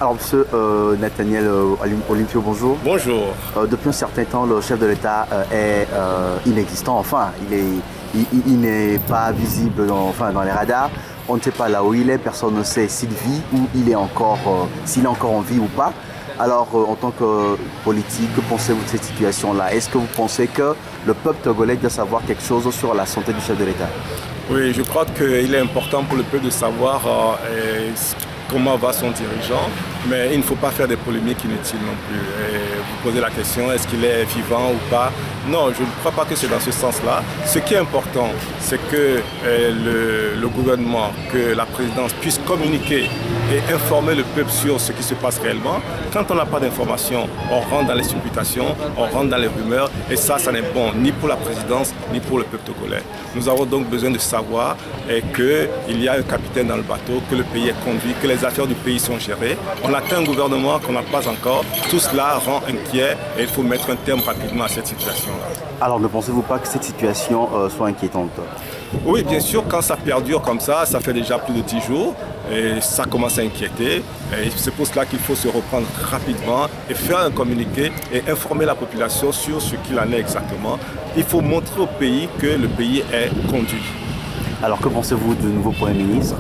Alors, monsieur Nathaniel Olympio, bonjour. Bonjour. Depuis un certain temps, le chef de l'État est inexistant. Enfin, il n'est pas visible dans les radars. On ne sait pas là où il est, personne ne sait s'il vit ou s'il est encore en vie ou pas. Alors, en tant que politique, que pensez-vous de cette situation-là? Est-ce que vous pensez que le peuple togolais doit savoir quelque chose sur la santé du chef de l'État? Oui, je crois qu'il est important pour le peuple de savoir comment va son dirigeant, mais il ne faut pas faire des polémiques inutiles non plus. Et vous posez la question, est-ce qu'il est vivant ou pas? Non, je ne crois pas que c'est dans ce sens-là. Ce qui est important, c'est que le gouvernement, que la présidence puisse communiquer et informer le peuple sur ce qui se passe réellement. Quand on n'a pas d'informations, on rentre dans les supputations, on rentre dans les rumeurs, et ça n'est bon ni pour la présidence, ni pour le peuple togolais. Nous avons donc besoin de savoir qu'il y a un capitaine dans le bateau, que le pays est conduit, que les affaires du pays sont gérées. On atteint un gouvernement qu'on n'a pas encore. Tout cela rend inquiet et il faut mettre un terme rapidement à cette situation-là. Alors, ne pensez-vous pas que cette situation soit inquiétante? Oui, bien sûr, quand ça perdure comme ça fait déjà plus de 10 jours et ça commence à inquiéter. Et c'est pour cela qu'il faut se reprendre rapidement et faire un communiqué et informer la population sur ce qu'il en est exactement. Il faut montrer au pays que le pays est conduit. Alors, que pensez-vous du nouveau Premier ministre?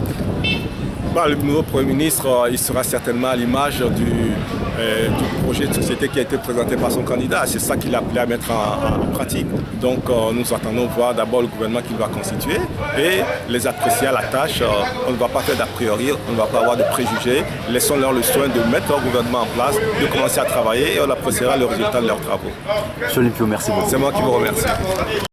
Le nouveau Premier ministre, il sera certainement à l'image du projet de société qui a été présenté par son candidat. C'est ça qu'il a appelé à mettre en pratique. Donc nous attendons voir d'abord le gouvernement qu'il va constituer et les apprécier à la tâche. On ne va pas faire d'a priori, on ne va pas avoir de préjugés. Laissons-leur le soin de mettre leur gouvernement en place, de commencer à travailler et on appréciera le résultat de leurs travaux. Monsieur Olympio, merci beaucoup. C'est moi qui vous remercie.